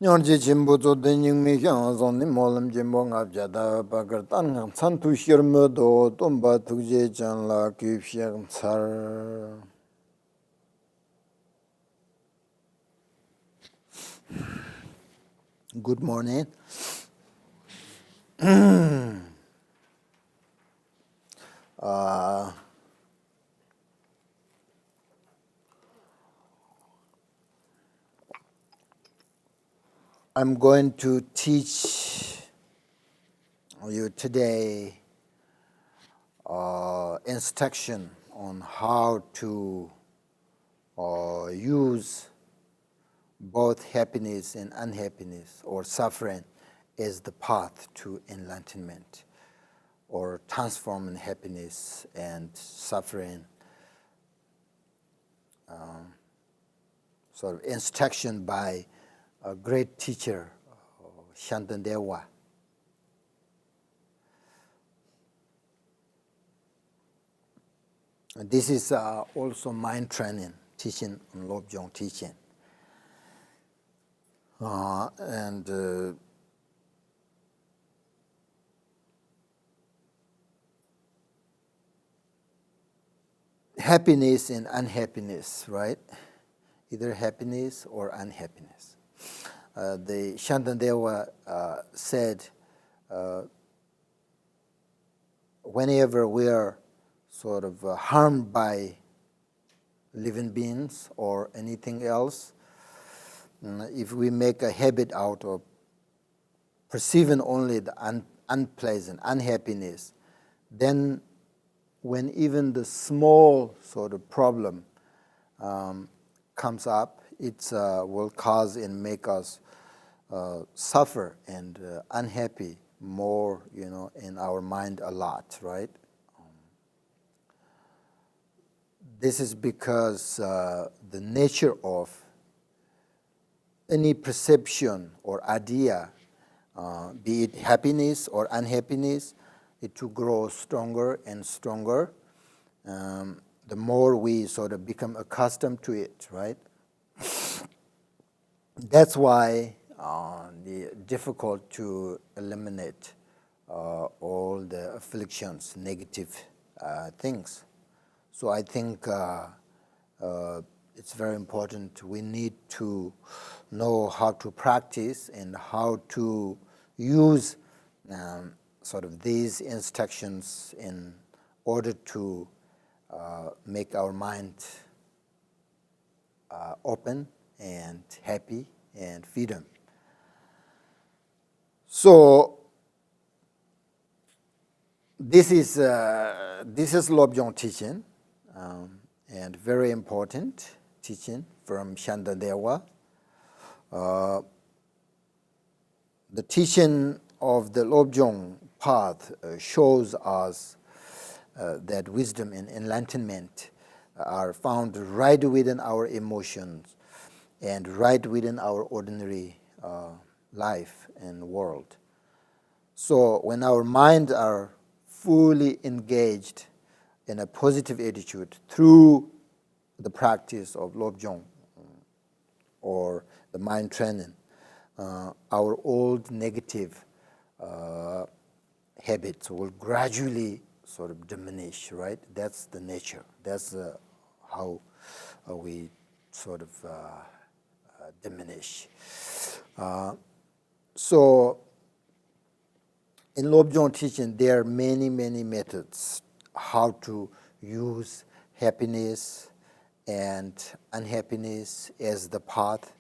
Nyonji Jimbo to the Yingmians on the Molam Jimbo Abjada Bagartan, Santu Shirmudo, Tumba Tuje Janla, Kipshan Sar. Good morning. I'm going to teach you today instruction on how to use both happiness and unhappiness or suffering as the path to enlightenment, or transforming happiness and suffering, sort of instruction by a great teacher, Shantandewa. This is also mind training, teaching on Lojong Teaching. Happiness and unhappiness, right? Either happiness or unhappiness. The Shantandewa said, whenever we are sort of harmed by living beings or anything else, if we make a habit out of perceiving only the unpleasant, unhappiness, then when even the small sort of problem comes up, it will cause and make us suffer and unhappy more, in our mind a lot, right? This is because the nature of any perception or idea, be it happiness or unhappiness, it will grow stronger and stronger the more we sort of become accustomed to it, right? That's why it's difficult to eliminate all the afflictions, negative things. So I think it's very important. We need to know how to practice and how to use sort of these instructions in order to make our mind open and happy and freedom. So this is Lojong Teaching, and very important teaching from Shantandewa. The teaching of the Lojong path shows us that wisdom and enlightenment are found right within our emotions and right within our ordinary life and world. So when our minds are fully engaged in a positive attitude through the practice of Lojong or the mind training, our old negative habits will gradually sort of diminish, right? That's the nature. That's how we sort of diminish. So in Lojong Teaching, there are many, many methods how to use happiness and unhappiness as the path.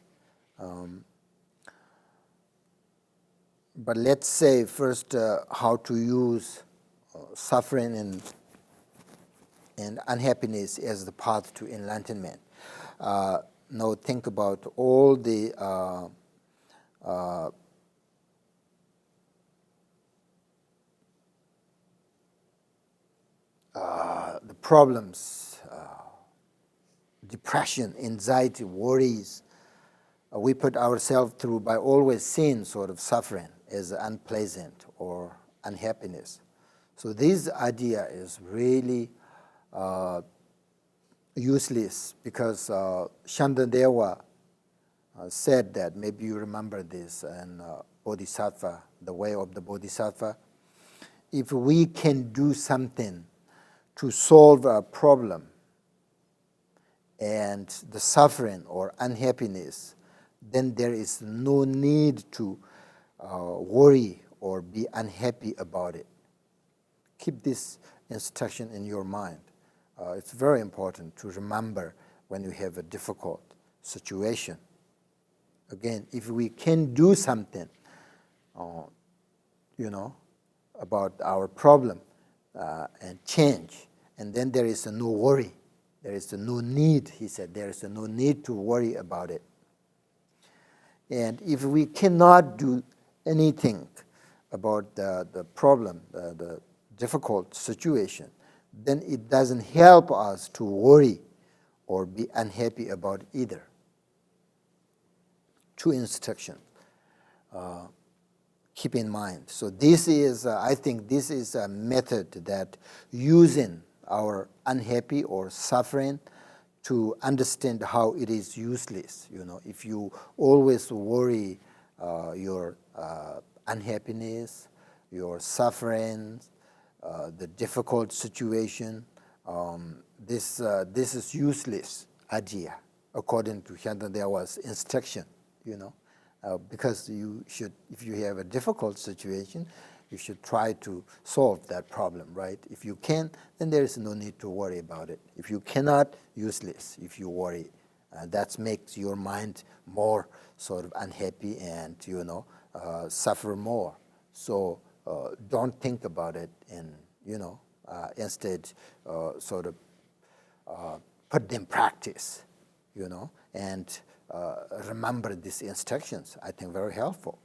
But let's say first how to use suffering and unhappiness as the path to enlightenment. Now think about all the problems, depression, anxiety, worries we put ourselves through by always seeing sort of suffering as unpleasant or unhappiness. So this idea is really useless because Shantandewa said that, maybe you remember this, in Bodhisattva, the way of the Bodhisattva. If we can do something to solve a problem and the suffering or unhappiness, then there is no need to worry or be unhappy about it. Keep this instruction in your mind. It's very important to remember when you have a difficult situation. Again, if we can do something, about our problem and change, and then there is no worry. There is no need, he said, there is no need to worry about it. And if we cannot do anything about the problem, the difficult situation, then it doesn't help us to worry or be unhappy about either. Two instructions. Keep in mind. So this is, I think this is a method that using our unhappy or suffering to understand how it is useless. If you always worry your unhappiness, your suffering, the difficult situation, this is useless idea, according to Shantadeva's instruction, because you should, if you have a difficult situation, you should try to solve that problem, right? If you can, then there is no need to worry about it. If you cannot, useless if you worry. That makes your mind more sort of unhappy and, suffer more. So don't think about it and, instead sort of put them in practice, and remember these instructions. I think very helpful.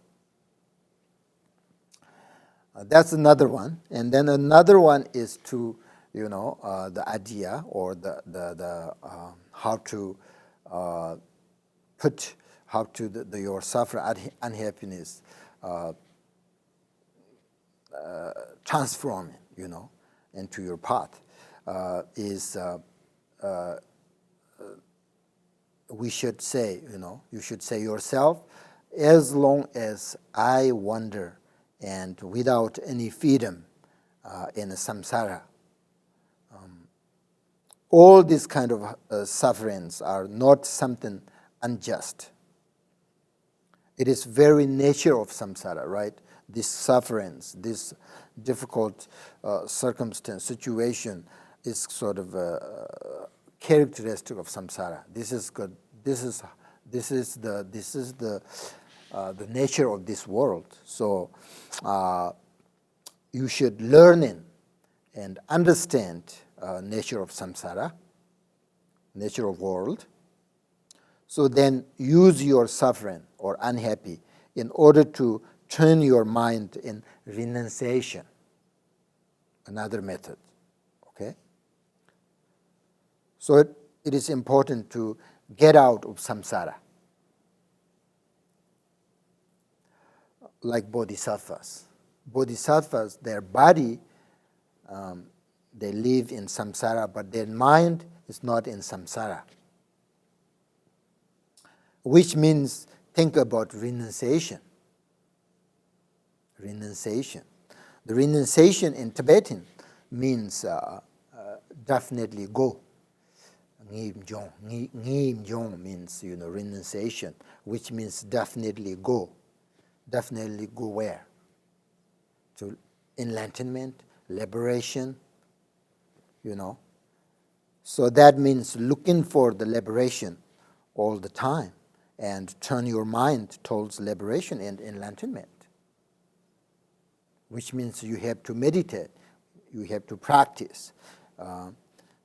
That's another one, and then another one is to, the idea or the how to put your suffering unhappiness transform, into your path. We should say, you should say yourself, as long as I wander and without any freedom in samsara, all these kind of sufferings are not something unjust. It is very nature of samsara, right? These sufferings, this difficult circumstance, situation is sort of a characteristic of samsara. This is good. This is the nature of this world. So you should learn and understand nature of samsara, nature of world. So then use your suffering or unhappy in order to turn your mind in renunciation. Another method. Okay? So it is important to get out of samsara. Like bodhisattvas. Bodhisattvas, their body, they live in samsara, but their mind is not in samsara. Which means think about renunciation. Renunciation. The renunciation in Tibetan means definitely go. Ngim means, renunciation, which means definitely go. Definitely go where? To enlightenment, liberation, So that means looking for the liberation all the time and turn your mind towards liberation and enlightenment, which means you have to meditate, you have to practice.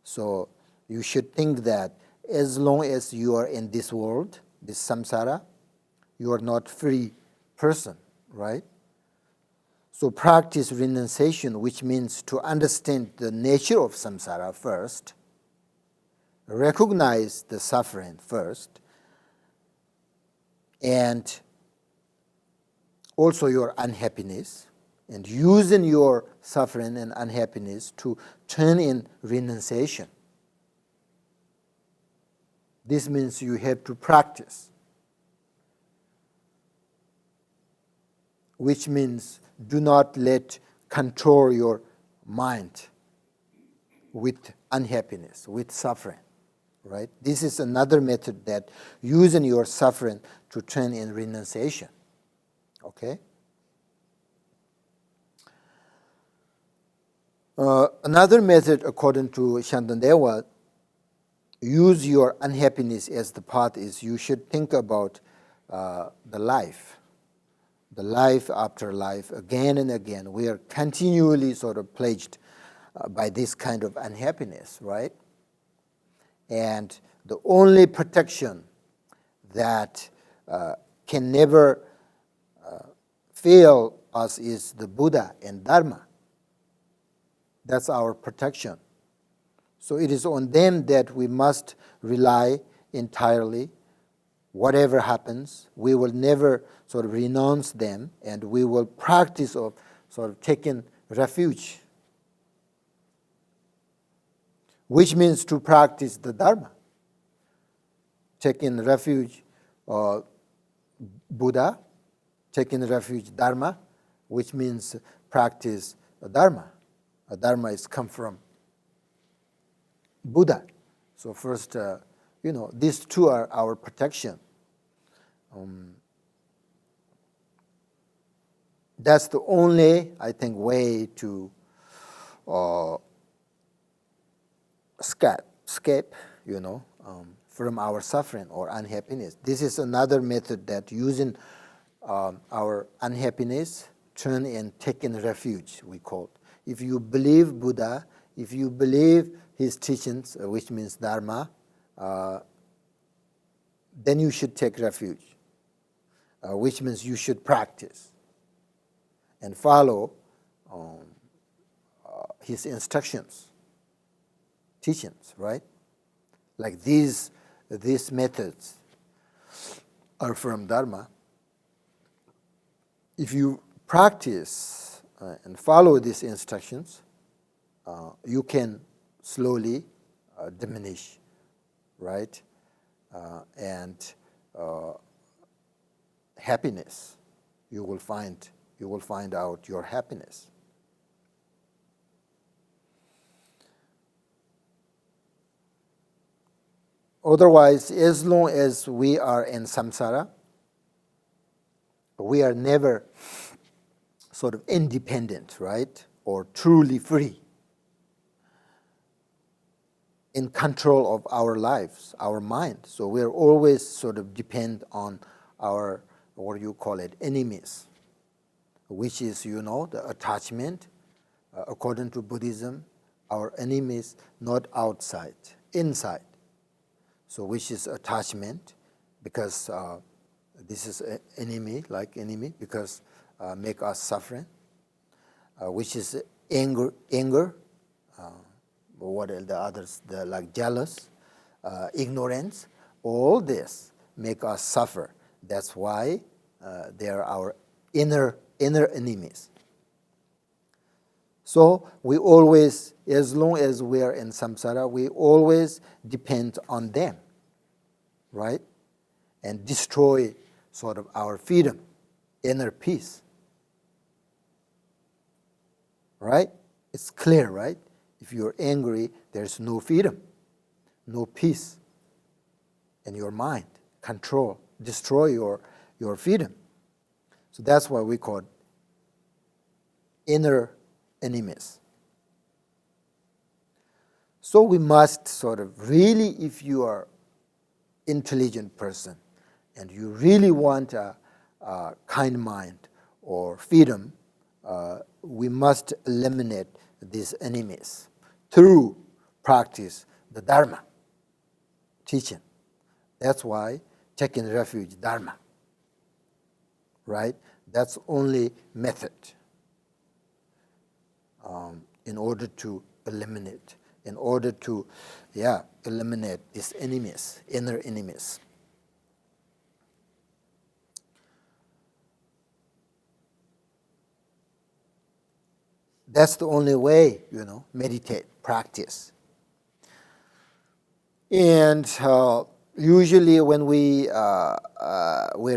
So you should think that as long as you are in this world, this samsara, you are not free person, right? So practice renunciation, which means to understand the nature of samsara first, recognize the suffering first, and also your unhappiness, and using your suffering and unhappiness to turn in renunciation. This means you have to practice. which means do not let control your mind with unhappiness, with suffering, right? This is another method that using your suffering to train in renunciation, okay? Another method, according to Shantandewa, use your unhappiness as the path is you should think about the life after life, again and again. We are continually sort of plagued by this kind of unhappiness, right? And the only protection that can never fail us is the Buddha and Dharma. That's our protection. So it is on them that we must rely entirely. Whatever happens, we will never sort of renounce them, and we will practice of sort of taking refuge, which means to practice the Dharma. Taking refuge Buddha, taking refuge Dharma, which means practice Dharma. Dharma is come from Buddha. So first, these two are our protection. That's the only, I think, way to escape, from our suffering or unhappiness. This is another method that using our unhappiness, turn and taking refuge, we call it. If you believe Buddha, if you believe his teachings, which means Dharma, then you should take refuge, which means you should practice and follow his instructions, teachings, right? Like these methods are from Dharma. If you practice and follow these instructions, you can slowly diminish, right? And happiness, you will find out your happiness. Otherwise, as long as we are in samsara, we are never sort of independent, right? Or truly free, in control of our lives, our mind. So we are always sort of depend on our, what you call it, enemies, which is, the attachment. According to Buddhism, our enemies not outside, inside. So which is attachment, because this is enemy, because make us suffering. Which is anger, what are the others, like jealous, ignorance. All this make us suffer. That's why they are our inner enemies. So we always, as long as we are in samsara, we always depend on them, right? And destroy sort of our freedom, inner peace. Right? It's clear, right? If you're angry, there's no freedom, no peace in your mind. Control, destroy your freedom. So that's why we call it inner enemies. So we must sort of really, if you are intelligent person and you really want a kind mind or freedom, we must eliminate these enemies through practice the Dharma teaching. That's why taking refuge Dharma, right? That's only method in order to eliminate these enemies, inner enemies. That's the only way, meditate, practice. And Usually when we're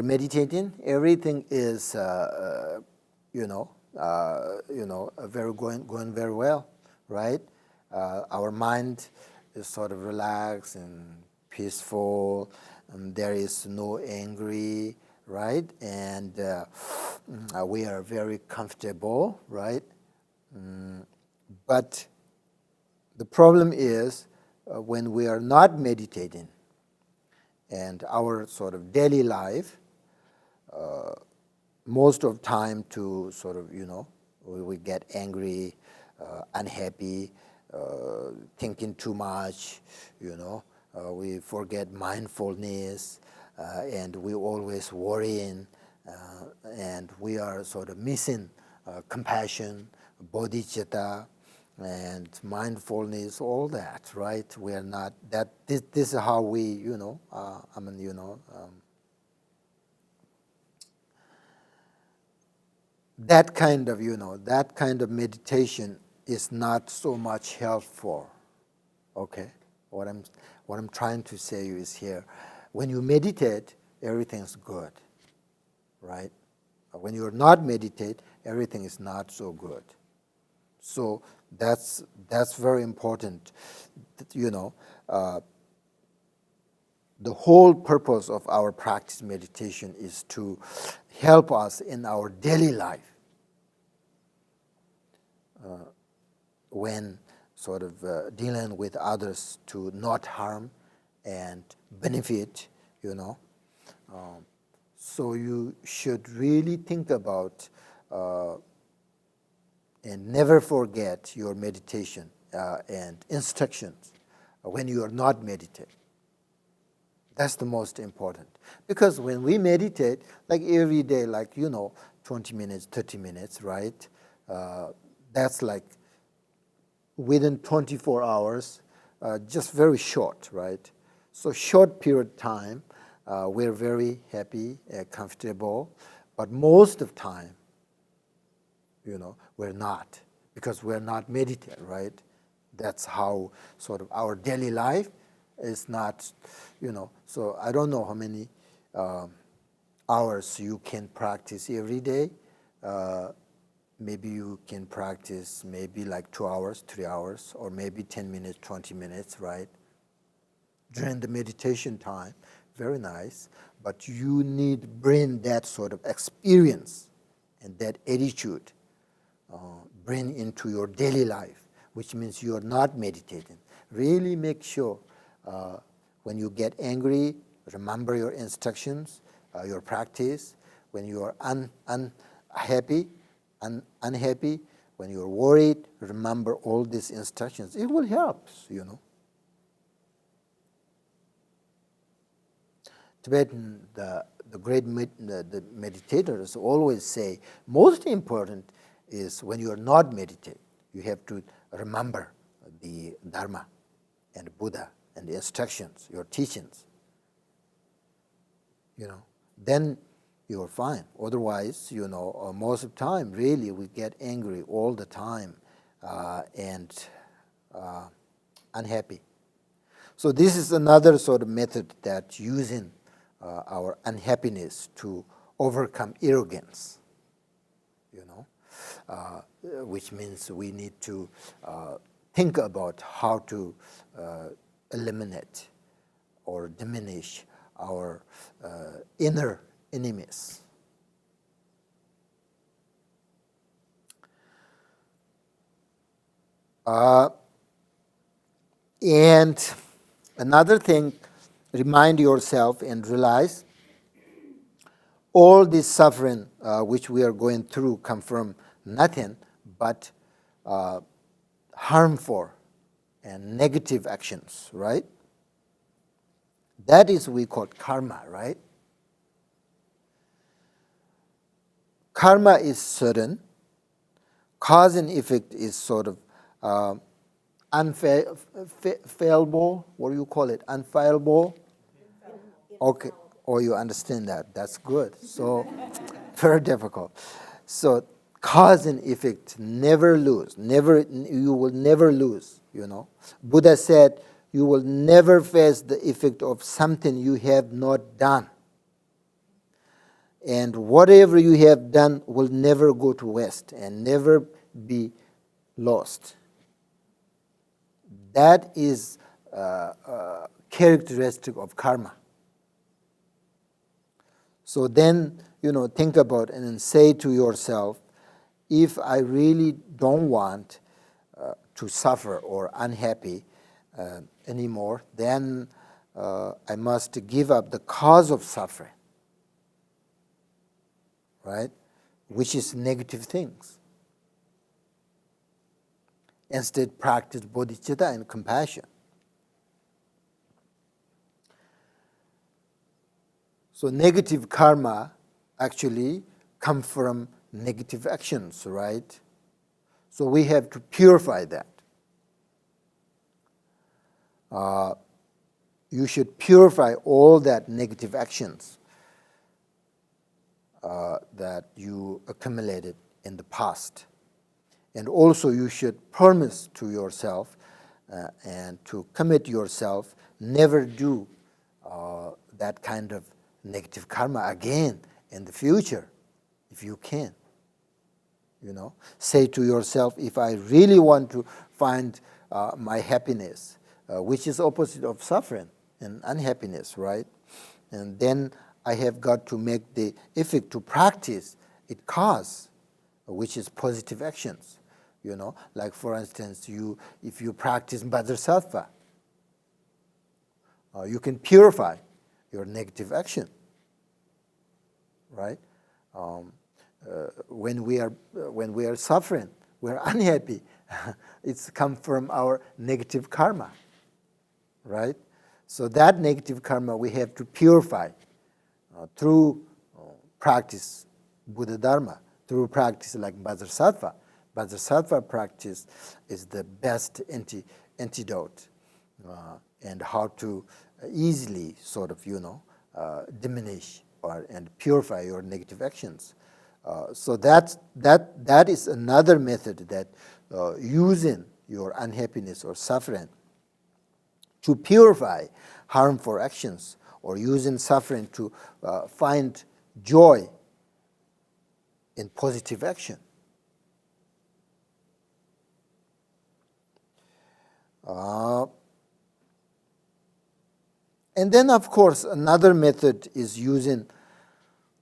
meditating, everything is very going very well, right? Our mind is sort of relaxed and peaceful, and there is no angry, right? And we are very comfortable, right? But the problem is when we are not meditating and our sort of daily life, most of time to sort of, we get angry, unhappy, thinking too much, we forget mindfulness, and we always worrying, and we are sort of missing compassion, bodhicitta, and mindfulness, all that, right? We are not that. This is how we, that kind of meditation is not so much helpful. Okay, what I'm trying to say is here, when you meditate, everything's good, right? When you're not meditate, everything is not so good. So that's very important. The whole purpose of our practice meditation is to help us in our daily life when sort of dealing with others, to not harm and benefit, So you should really think about and never forget your meditation and instructions when you are not meditating. That's the most important. Because when we meditate, like every day, 20 minutes, 30 minutes, right? That's like within 24 hours, just very short, right? So short period of time, we're very happy, comfortable, but most of the time, we're not, because we're not meditating, right? That's how sort of our daily life is not, so I don't know how many hours you can practice every day. Maybe you can practice maybe like 2 hours, 3 hours, or maybe 10 minutes, 20 minutes, right? During the meditation time, very nice, but you need to bring that sort of experience and that attitude, bring into your daily life, which means you are not meditating. Really make sure when you get angry, remember your instructions, your practice. When you are unhappy, when you're worried, remember all these instructions. It will help, Tibetan, the great the meditators always say, most important is when you are not meditating, you have to remember the Dharma and Buddha and the instructions, your teachings. Then you're fine. Otherwise, most of the time, really, we get angry all the time and unhappy. So this is another sort of method that using our unhappiness to overcome arrogance, which means we need to think about how to eliminate or diminish our inner enemies. And another thing, remind yourself and realize all this suffering which we are going through come from nothing but harmful and negative actions, right? That is we call karma, right? Karma is certain. Cause and effect is sort of unfallible. What do you call it? Unfallible? Okay. Oh, you understand that. That's good. So, very difficult. So, cause and effect never lose. You will never lose, Buddha said, you will never face the effect of something you have not done. And whatever you have done will never go to waste and never be lost. That is characteristic of karma. So then, think about and then say to yourself, if I really don't want to suffer or unhappy anymore, then I must give up the cause of suffering, right? Which is negative things. Instead, practice bodhicitta and compassion. So negative karma actually come from negative actions, right? So we have to purify that. You should purify all that negative actions that you accumulated in the past. And also you should promise to yourself and to commit yourself never do that kind of negative karma again in the future, if you can. Say to yourself, if I really want to find my happiness, which is opposite of suffering and unhappiness, right? And then I have got to make the effort to practice its cause, which is positive actions. Like for instance, if you practice bodhisattva, you can purify your negative action, right? When we are suffering, we're unhappy. It's come from our negative karma, right? So that negative karma we have to purify through practice Buddha Dharma, through practice like bodhisattva. Bodhisattva practice is the best antidote and how to easily sort of, diminish and purify your negative actions. So that is another method that using your unhappiness or suffering to purify harmful actions, or using suffering to find joy in positive action. And then, of course, another method is using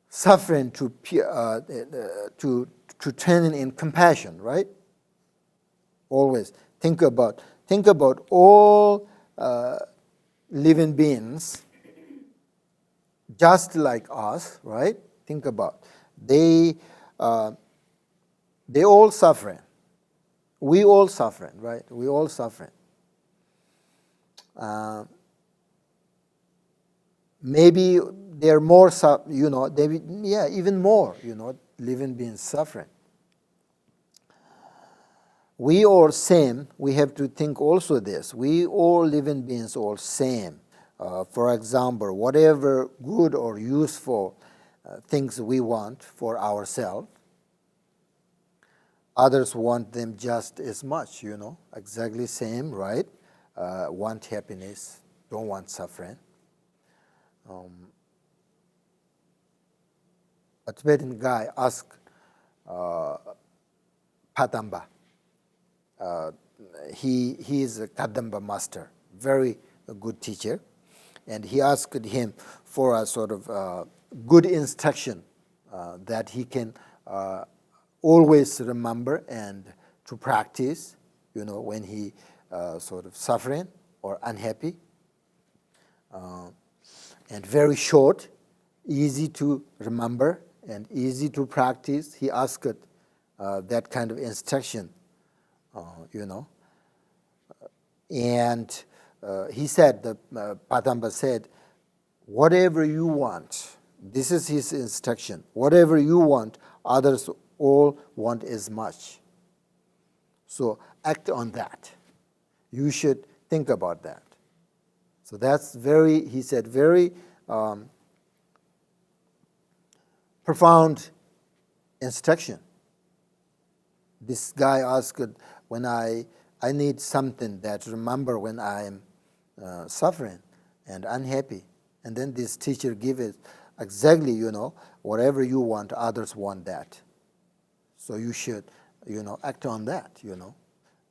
suffering to train in compassion, right? Always think about all living beings, just like us, right? Think about they all suffering. We all suffering, right? We all suffering. Maybe there are more, even more, living beings suffering. We all same. We have to think also this. We all living beings all same. For example, whatever good or useful things we want for ourselves, others want them just as much, exactly same, right? Want happiness, don't want suffering. A Tibetan guy asked Padamba. He is a Kadamba master, very good teacher, and he asked him for a sort of good instruction that he can always remember and to practice, when he sort of suffering or unhappy. And very short, easy to remember and easy to practice. He asked that kind of instruction, And he said, Padamba said, whatever you want, this is his instruction, whatever you want, others all want as much. So act on that. You should think about that. So that's he said, very profound instruction. This guy asked, when I need something that remember when I'm suffering and unhappy. And then this teacher gives it exactly, whatever you want, others want that. So you should, act on that,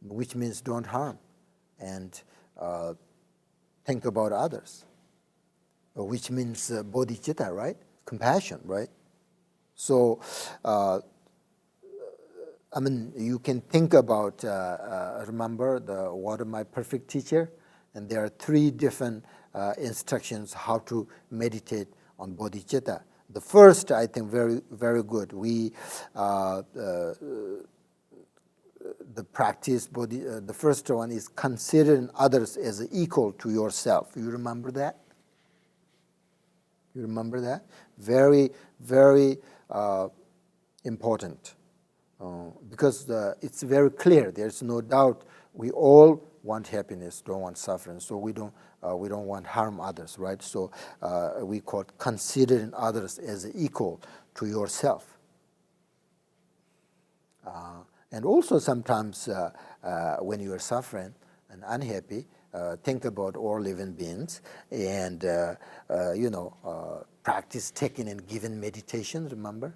which means don't harm and think about others, which means bodhicitta, right? Compassion, right? So, you can think about, remember the What Am I Perfect Teacher? And there are 3 different instructions how to meditate on bodhicitta. The first, I think, very, very good. The practice, the first one is considering others as equal to yourself. You remember that? You remember that? Very, very important. Because it's very clear. There's no doubt. We all want happiness, don't want suffering. So we don't want harm others, right? So we call considering others as equal to yourself. And also sometimes when you are suffering and unhappy, think about all living beings and practice taking and giving meditation. Remember.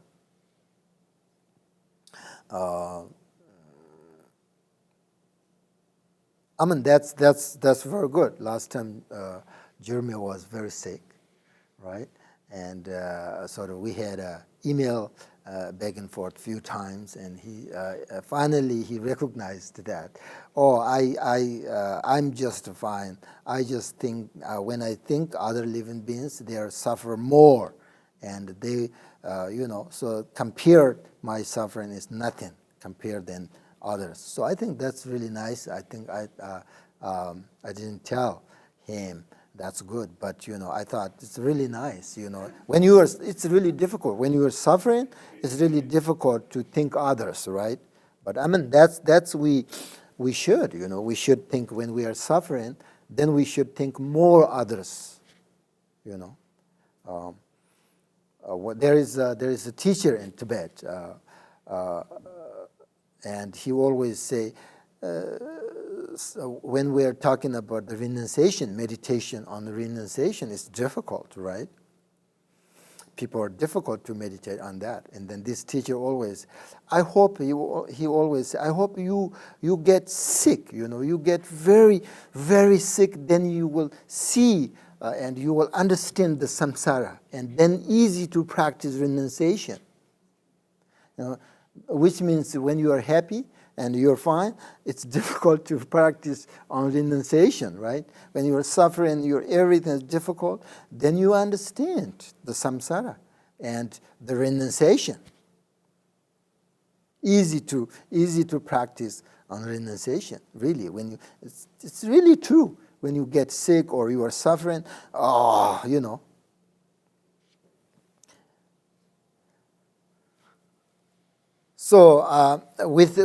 That's very good. Last time Jeremy was very sick, right? And sort of we had an email back and forth a few times, and he finally he recognized that. Oh, I'm just fine. I just think when I think other living beings, they suffer more, and they, so compared my suffering is nothing compared than others. So I think that's really nice. I think I didn't tell him. That's good, but I thought it's really nice. When it's really difficult. When you are suffering, it's really difficult to think others, right? But that's we should, we should think when we are suffering. Then we should think more others, there is a teacher in Tibet, and he always say. So when we are talking about the renunciation, meditation on the renunciation is difficult, right? People are difficult to meditate on that. And then this teacher always, I hope you get sick, you get very, very sick, then you will see and you will understand the samsara, and then easy to practice renunciation. Which means when you are happy, and you're fine, it's difficult to practice on renunciation, right? When you're suffering, everything is difficult, then you understand the samsara and the renunciation. Easy to practice on renunciation, really. It's really true. When you get sick or you are suffering, So with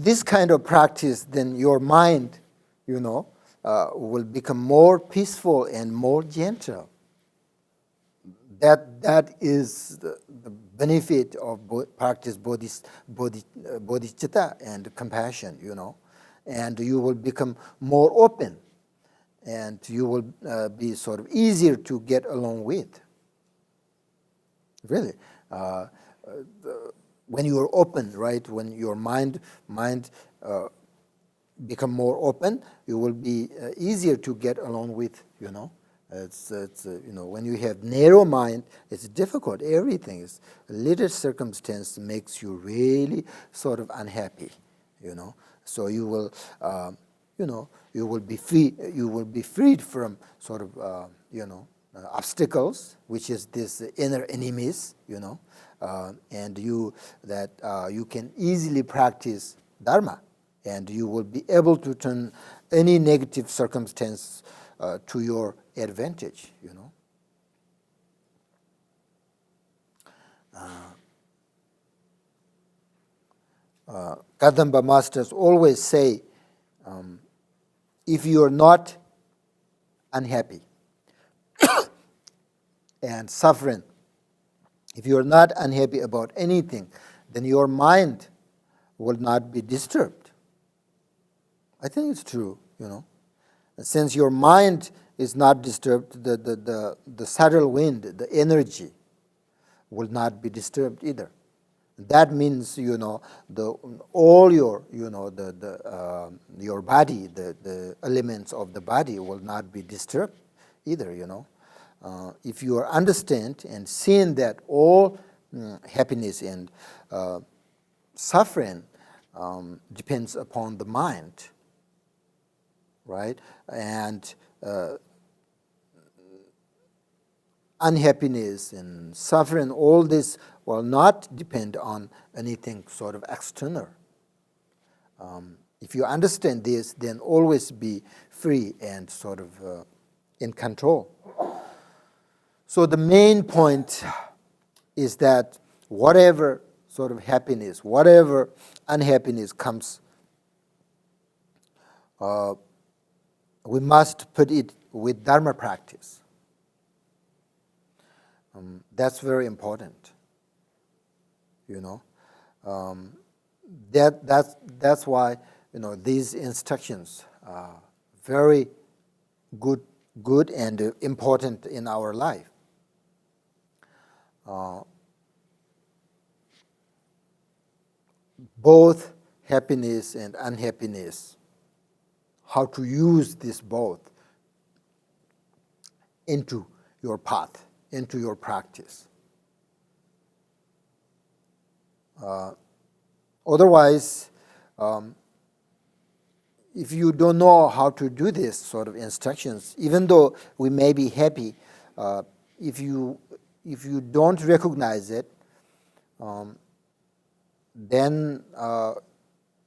this kind of practice, then your mind, will become more peaceful and more gentle. That is the benefit of practice bodhicitta and compassion, and you will become more open, and you will be sort of easier to get along with. Really. When you are open, right? When your mind become more open, you will be easier to get along with. It's when you have narrow mind, it's difficult. Everything is a little circumstance makes you really sort of unhappy. So you will you will be free. You will be freed from sort of obstacles, which is this inner enemies. And you can easily practice dharma, and you will be able to turn any negative circumstance to your advantage. Kadamba masters always say, if you are not unhappy and suffering, if you are not unhappy about anything, then your mind will not be disturbed. I think it's true, Since your mind is not disturbed, the subtle wind, the energy, will not be disturbed either. That means, all your, your body, the elements of the body will not be disturbed either, If you understand and seeing that all happiness and suffering depends upon the mind, right? And unhappiness and suffering, all this will not depend on anything sort of external. If you understand this, then always be free and sort of in control. So the main point is that whatever sort of happiness, whatever unhappiness comes, we must put it with Dharma practice. That's very important, That's why these instructions are very good and important in our life. Both happiness and unhappiness, how to use this both into your path, into your practice. Otherwise, if you don't know how to do this sort of instructions, even though we may be happy, if you don't recognize it, then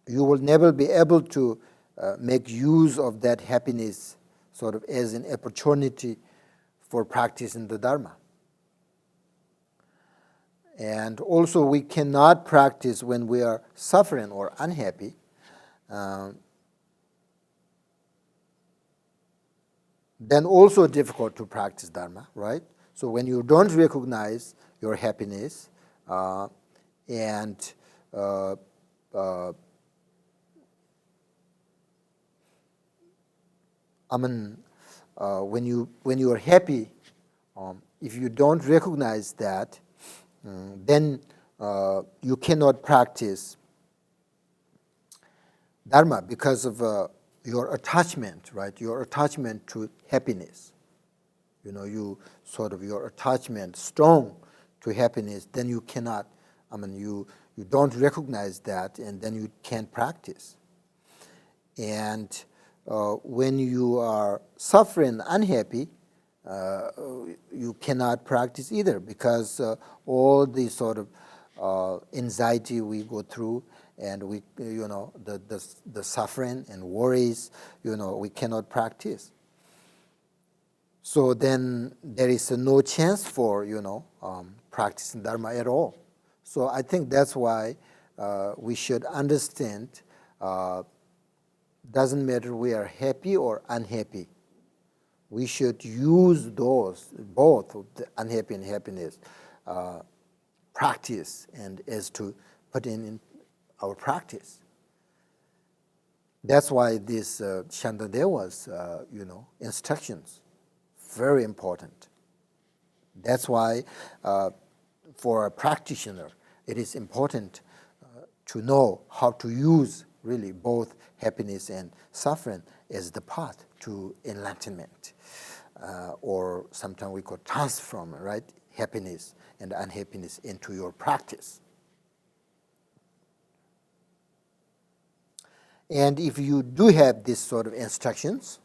you will never be able to make use of that happiness sort of as an opportunity for practicing the Dharma. And also we cannot practice when we are suffering or unhappy. Then also difficult to practice Dharma, right? So when you don't recognize your happiness when you are happy, if you don't recognize that, then you cannot practice Dharma because of your attachment, right? Your attachment to happiness. Your attachment strong to happiness, then you cannot, you don't recognize that, and then you can't practice. And when you are suffering, unhappy, you cannot practice either, because all the sort of anxiety we go through, and we, the suffering and worries, we cannot practice. So then there is no chance for, practicing Dharma at all. So I think that's why we should understand, doesn't matter we are happy or unhappy. We should use those, both the unhappy and happiness, practice, and as to put in our practice. That's why this Shantadeva's, instructions, very important. That's why for a practitioner, it is important to know how to use really both happiness and suffering as the path to enlightenment, or sometimes we call transform, right? Happiness and unhappiness into your practice. And if you do have this sort of instructions,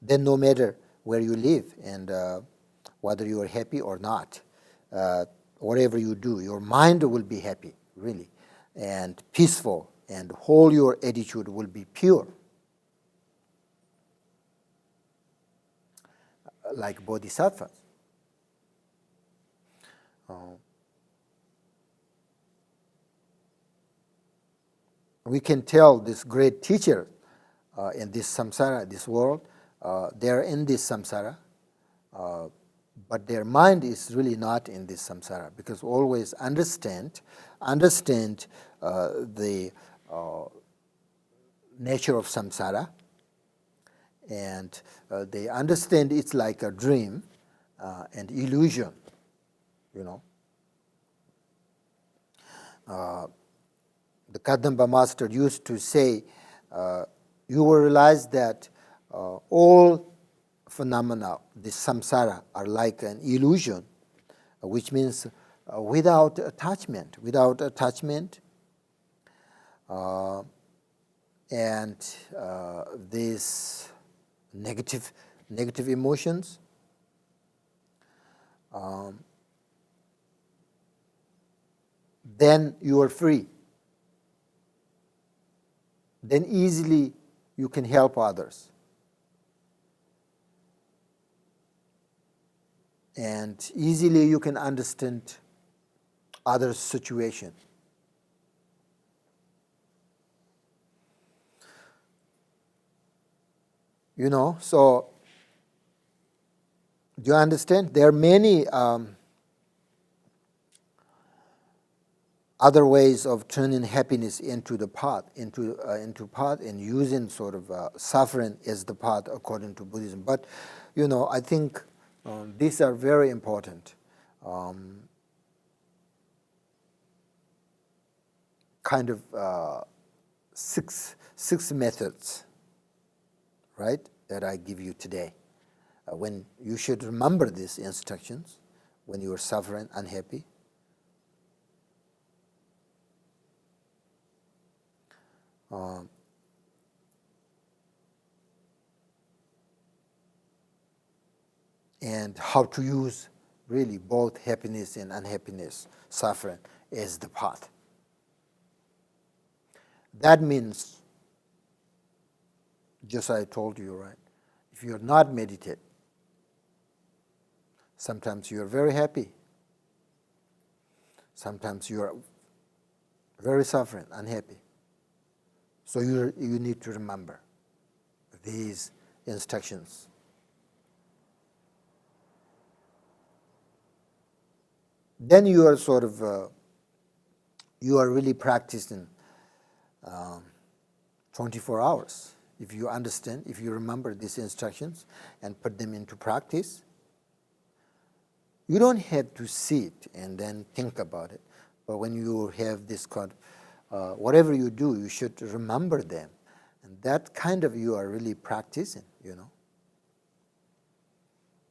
then no matter where you live and whether you are happy or not, whatever you do, your mind will be happy, really, and peaceful, and whole your attitude will be pure. Like bodhisattvas. We can tell this great teacher in this samsara, this world, they're in this samsara, but their mind is really not in this samsara, because always understand the nature of samsara, and they understand it's like a dream and illusion, you know. The Kadamba master used to say, you will realize that all phenomena, this samsara, are like an illusion, which means without attachment, and these negative emotions, then you are free. Then easily you can help others. And easily you can understand others' situation. You know, so do you understand? There are many other ways of turning happiness into the path, into path, and using sort of suffering as the path according to Buddhism. But you know, I think these are very important. Kind of six methods, right, that I give you today. When you should remember these instructions when you are suffering, unhappy. And how to use really both happiness and unhappiness, suffering, as the path. That means, just as I told you, right, if you're not meditating, sometimes you're very happy, sometimes you're very suffering, unhappy. So you need to remember these instructions. Then you are sort of, you are really practicing 24 hours. If you understand, if you remember these instructions and put them into practice, you don't have to sit and then think about it. But when you have this kind of, whatever you do, you should remember them. And that kind of you are really practicing, you know.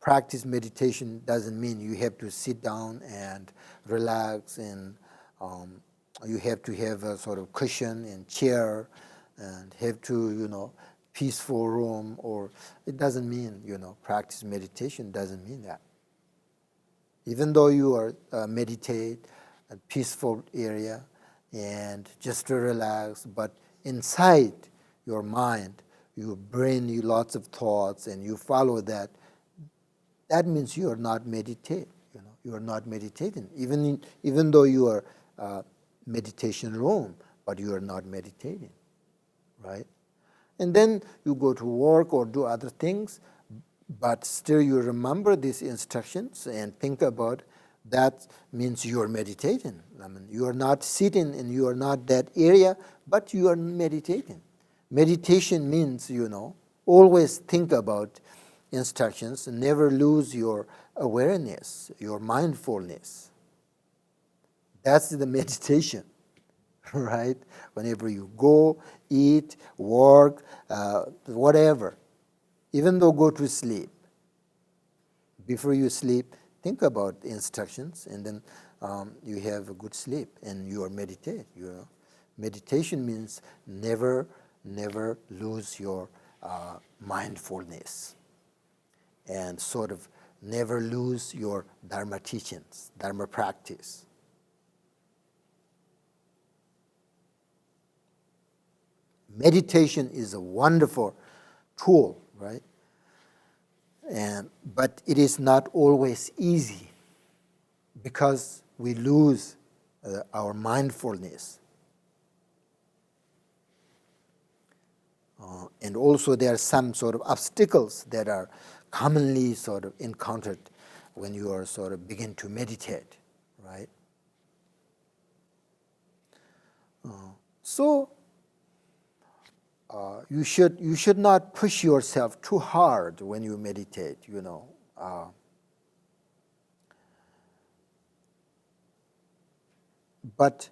Practice meditation doesn't mean you have to sit down and relax, and you have to have a sort of cushion and chair and have to, you know, peaceful room, or it doesn't mean, you know, practice meditation doesn't mean that. Even though you are meditate a peaceful area and just to relax, but inside your mind, you bring you lots of thoughts and you follow that. That means you are not meditating. You know, you are not meditating. Even though you are meditation room, but you are not meditating, right? And then you go to work or do other things, but still you remember these instructions and think about that. Means you are meditating. I mean, you are not sitting and you are not that area, but you are meditating. Meditation means, you know, always think about instructions, never lose your awareness, your mindfulness. That's the meditation, right? Whenever you go, eat, work, whatever, even though go to sleep, before you sleep, think about the instructions, and then you have a good sleep, and you are meditate. You know, meditation means never lose your mindfulness, and sort of never lose your Dharma teachings, Dharma practice. Meditation is a wonderful tool, right? But it is not always easy because we lose our mindfulness. And also there are some sort of obstacles that are commonly sort of encountered when you are sort of begin to meditate, right? So you should not push yourself too hard when you meditate, but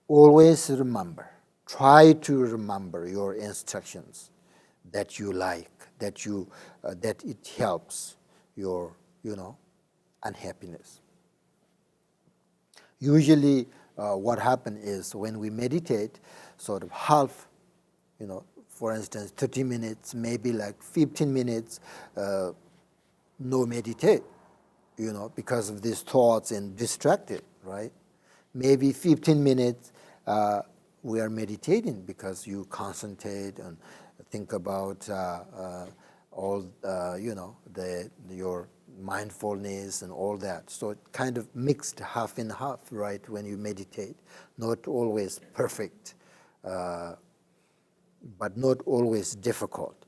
always remember, try to remember your instructions that you like, that it helps your, unhappiness. Usually, what happens is when we meditate, sort of half, for instance, 30 minutes, maybe like 15 minutes, no meditate, because of these thoughts and distracted, right? Maybe 15 minutes we are meditating because you concentrate and think about all, your mindfulness and all that. So it kind of mixed half and half, right, when you meditate. Not always perfect, but not always difficult.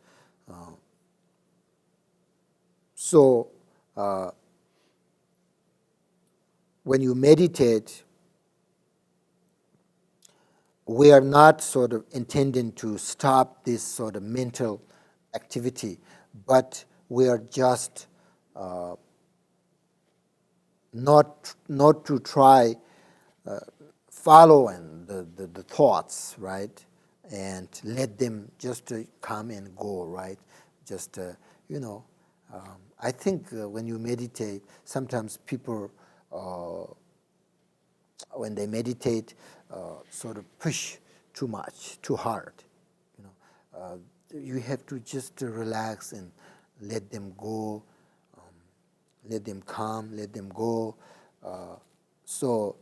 So when you meditate, we are not sort of intending to stop this sort of mental activity, but we are just not to try following the thoughts, right, and let them just come and go, right? Just I think when you meditate, sometimes people when they meditate, sort of push too much, too hard. You have to just relax and let them go, let them come, let them go. So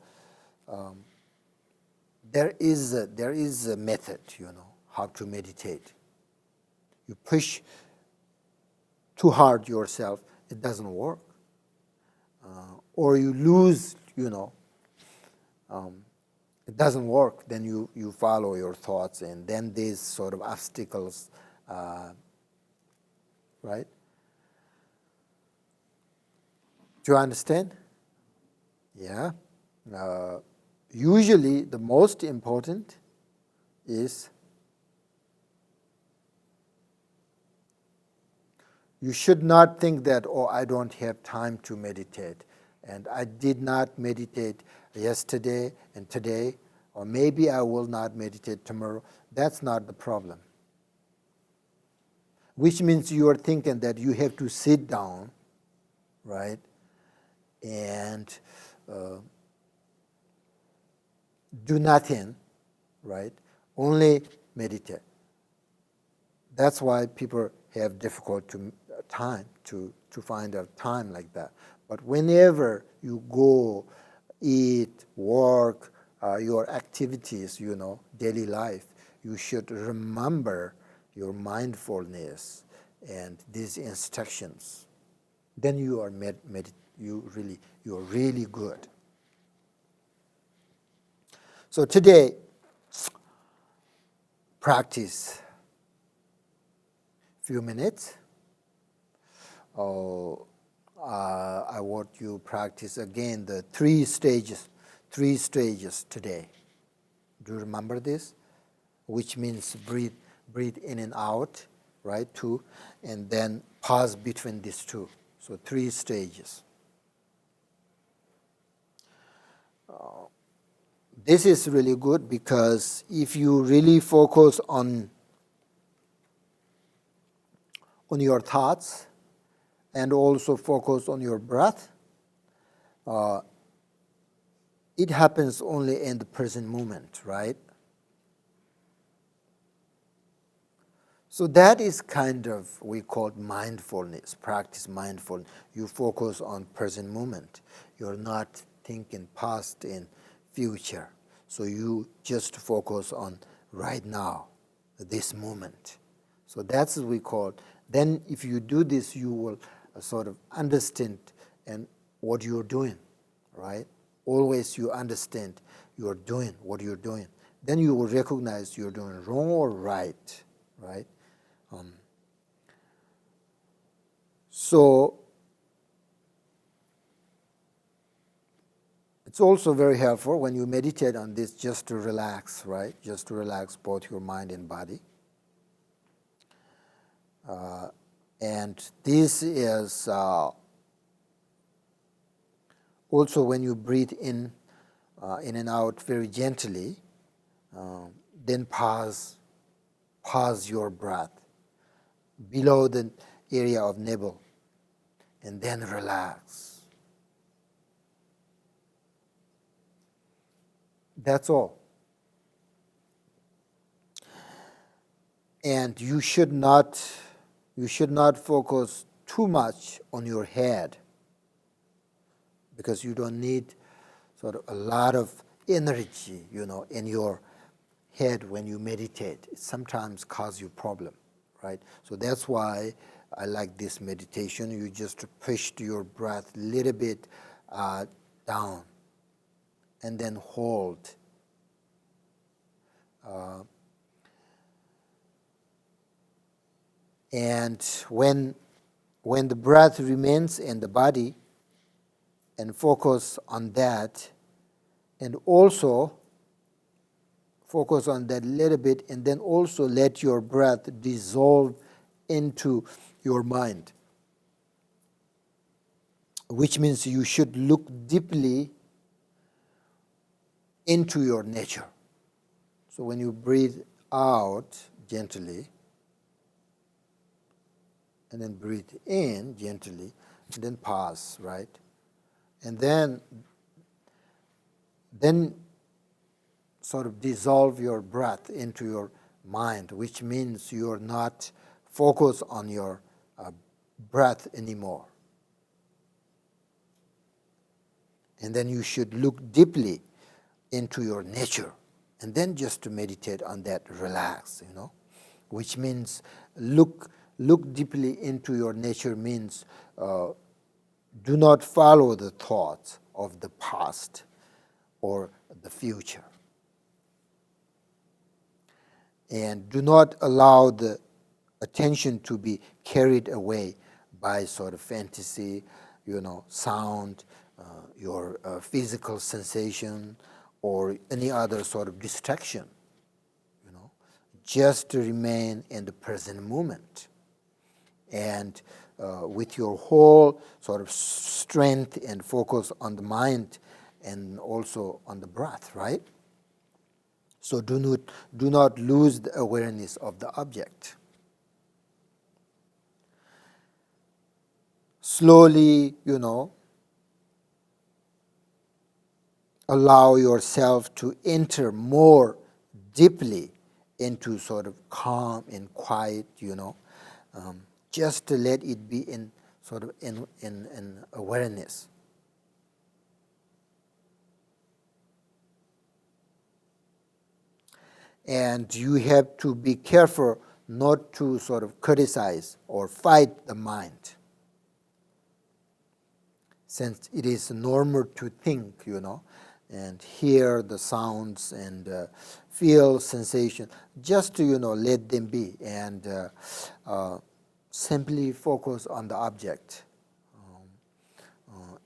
there is a method, how to meditate. You push too hard yourself, it doesn't work. Or you lose, it doesn't work, then you follow your thoughts, and then these sort of obstacles, right? Do you understand? Yeah. Usually the most important is you should not think that, oh, I don't have time to meditate, and I did not meditate yesterday and today, or maybe I will not meditate tomorrow. That's not the problem. Which means you are thinking that you have to sit down, right, and do nothing, right, only meditate. That's why people have difficult time to find a time like that. But whenever you go, eat, work, your activities, daily life, you should remember your mindfulness and these instructions. Then you are you're really good. So today, practice few minutes. I want you practice again the three stages today. Do you remember this? Which means breathe in and out, right? 2, and then pause between these 2. So 3 stages. This is really good because if you really focus on your thoughts and also focus on your breath, it happens only in the present moment, right? So that is kind of, we call mindfulness, practice mindfulness. You focus on present moment. You're not thinking past and future. So you just focus on right now, this moment. So that's what we call. Then if you do this, you will sort of understand and what you're doing, right? Always you understand you're doing what you're doing. Then you will recognize you're doing wrong or right, right? So it's also very helpful when you meditate on this just to relax, right? Just to relax both your mind and body. And this is also when you breathe in and out very gently, then pause your breath below the area of navel, and then relax. That's all. And you should not focus too much on your head, because you don't need sort of a lot of energy, in your head when you meditate. It sometimes causes you problem, right? So that's why I like this meditation. You just push your breath a little bit down and then hold. And when the breath remains in the body, and focus on that, and also focus on that little bit, and then also let your breath dissolve into your mind, which means you should look deeply into your nature. So when you breathe out gently, and then breathe in gently, and then pause, right? And then sort of dissolve your breath into your mind, which means you're not focused on your breath anymore. And then you should look deeply into your nature, and then just to meditate on that, relax, which means look deeply into your nature means do not follow the thoughts of the past or the future. And do not allow the attention to be carried away by sort of fantasy, sound, your physical sensation, or any other sort of distraction. Just to remain in the present moment. And with your whole sort of strength and focus on the mind and also on the breath, right? So do not lose the awareness of the object. Slowly, allow yourself to enter more deeply into sort of calm and quiet, just to let it be in sort of in awareness. And you have to be careful not to sort of criticize or fight the mind, since it is normal to think, and hear the sounds and feel sensation, just to, let them be, and simply focus on the object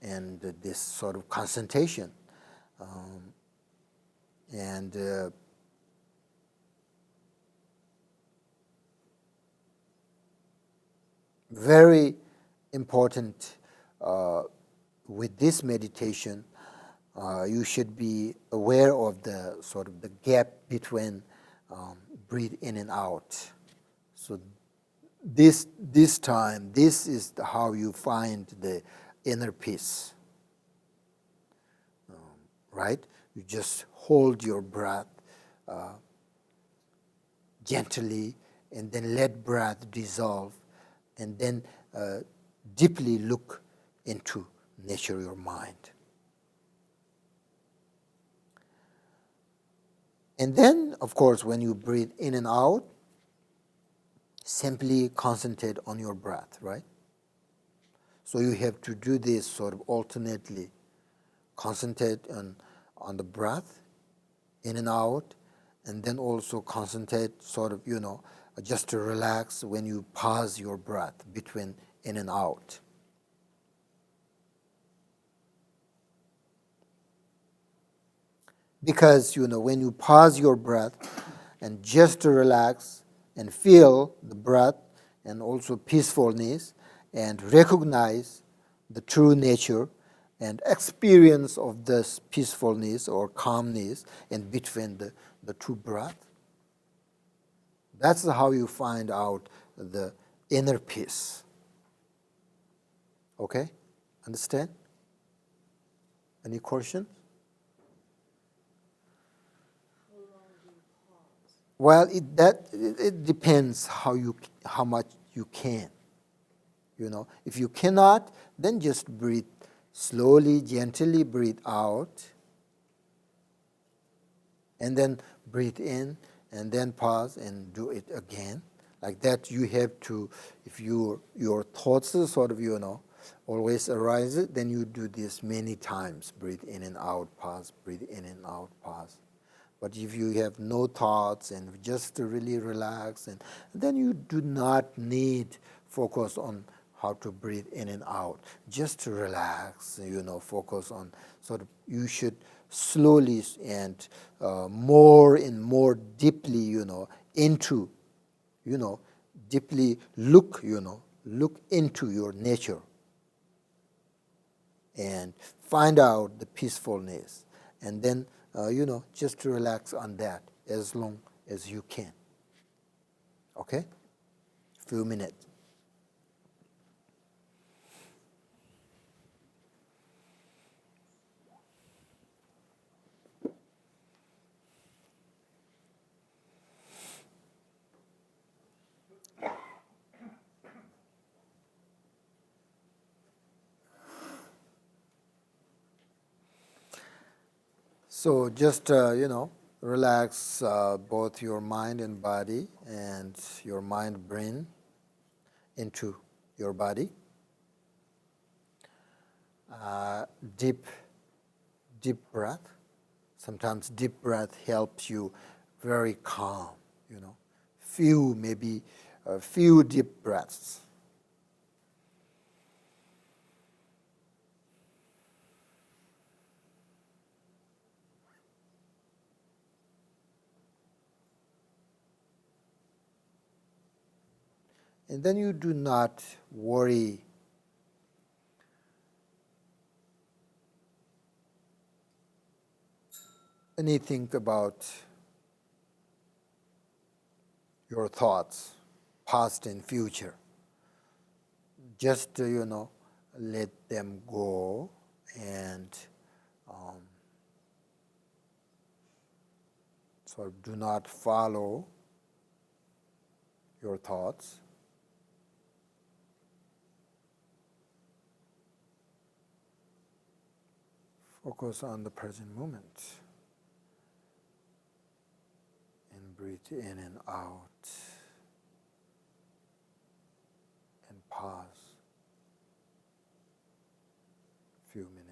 and this sort of concentration. And very important with this meditation, you should be aware of the sort of the gap between breathe in and out. So this time, this is how you find the inner peace, right? You just hold your breath gently, and then let breath dissolve, and then deeply look into nature, your mind. And then, of course, when you breathe in and out, simply concentrate on your breath, right? So you have to do this sort of alternately. Concentrate on the breath, in and out, and then also concentrate sort of, just to relax when you pause your breath between in and out. Because, when you pause your breath and just to relax and feel the breath, and also peacefulness, and recognize the true nature and experience of this peacefulness or calmness in between the two breaths. That's how you find out the inner peace. Okay? Understand? Any questions? Well, it depends how much you can. If you cannot, then just breathe slowly, gently breathe out, and then breathe in, and then pause and do it again. Like that, you have to. If your thoughts are sort of always arise, then you do this many times. Breathe in and out, pause. Breathe in and out, pause. But if you have no thoughts and just to really relax, and then you do not need focus on how to breathe in and out. Just to relax, focus on you should slowly and more and more deeply, into, deeply look into your nature and find out the peacefulness, and then just to relax on that as long as you can. Okay? Few minutes. So just, relax both your mind and body, and your mind bring into your body. Deep breath. Sometimes deep breath helps you very calm, Few deep breaths. And then you do not worry anything about your thoughts, past and future. Just, let them go, and do not follow your thoughts. Focus on the present moment and breathe in and out and pause a few minutes.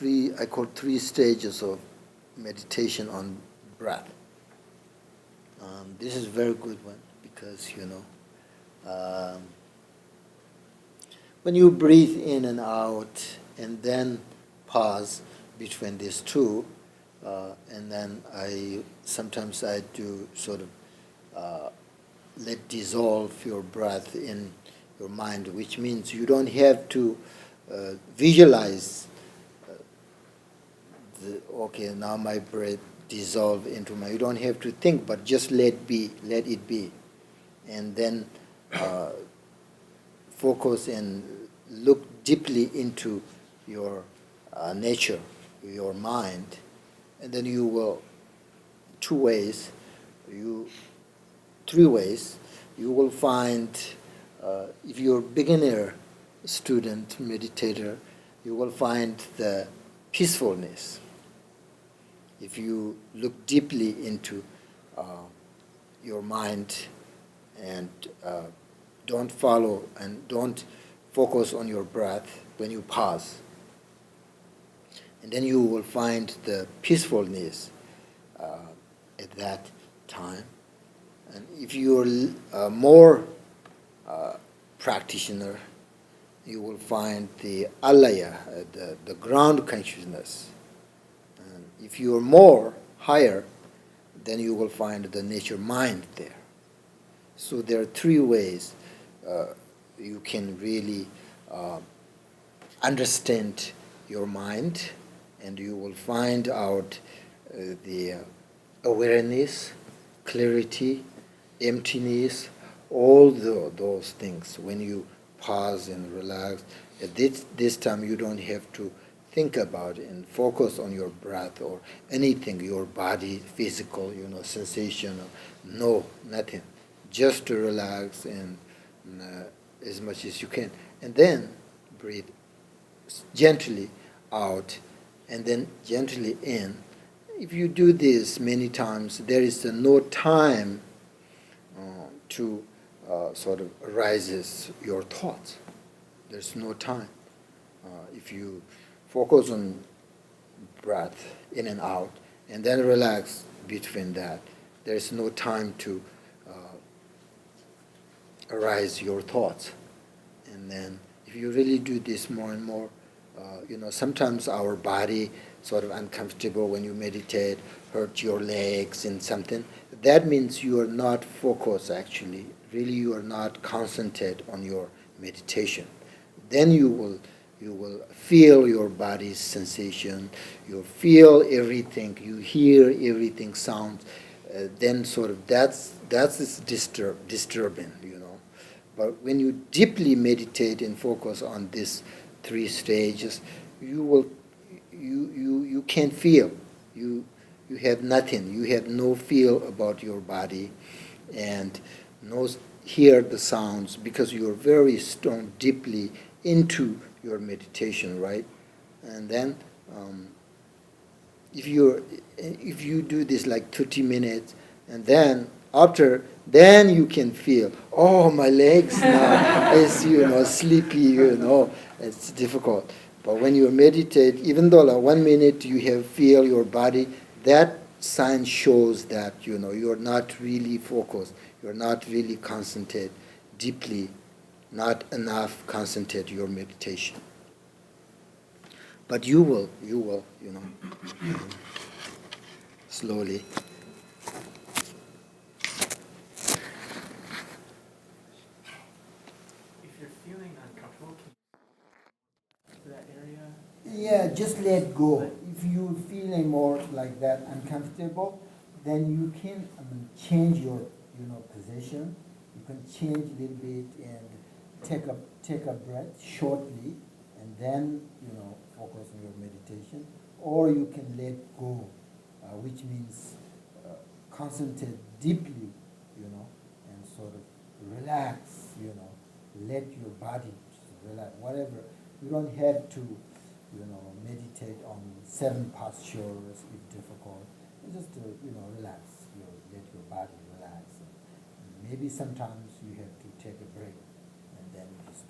I call three stages of meditation on breath. This is a very good one because, when you breathe in and out and then pause between these two, and then sometimes I do sort of let dissolve your breath in your mind, which means you don't have to visualize, okay, now my breath dissolve into my, you don't have to think, but just let it be. And then focus and look deeply into your nature, your mind, and then you will, three ways, you will find, if you're a beginner student, meditator, you will find the peacefulness. If you look deeply into your mind and don't follow and don't focus on your breath when you pause, and then you will find the peacefulness at that time. And if you're more practitioner, you will find the alaya, the ground consciousness. And if you're more higher, then you will find the nature mind there. So there are three ways you can really understand your mind, and you will find out the awareness, clarity, emptiness, all those things when you pause and relax. At this time you don't have to think about it and focus on your breath or anything, your body, physical, sensation. No, nothing. Just to relax and as much as you can. And then breathe gently out and then gently in. If you do this many times, there is no time to sort of arises your thoughts. There's no time. If you focus on breath in and out and then relax between that, there's no time to arise your thoughts. And then if you really do this more and more, sometimes our body sort of uncomfortable when you meditate, hurt your legs and something. That means you are not focused actually. Really you are not concentrated on your meditation. Then you will feel your body's sensation, you feel everything, you hear everything sounds. Then sort of that's disturbing, But when you deeply meditate and focus on these three stages, you can't feel. You have nothing. You have no feel about your body, and no hear the sounds because you are very strong, deeply into your meditation, right? And then if you do this like 30 minutes, and then after, then you can feel, oh, my legs now is sleepy, it's difficult. But when you meditate, even though like 1 minute you have feel your body, that sign shows that you're not really focused, you're not really concentrated deeply, not enough concentrate your meditation. But you will, slowly. If you're feeling uncomfortable, to that area? Yeah, just let go. If you're feeling more like that uncomfortable, then you can change your position. You can change a little bit and take a breath shortly, and then focus on your meditation. Or you can let go, which means concentrate deeply, and sort of relax, let your body relax, whatever. You don't have to, meditate on 7 postures if difficult. Just to, relax, let your body relax. And maybe sometimes you have to take a break and then just,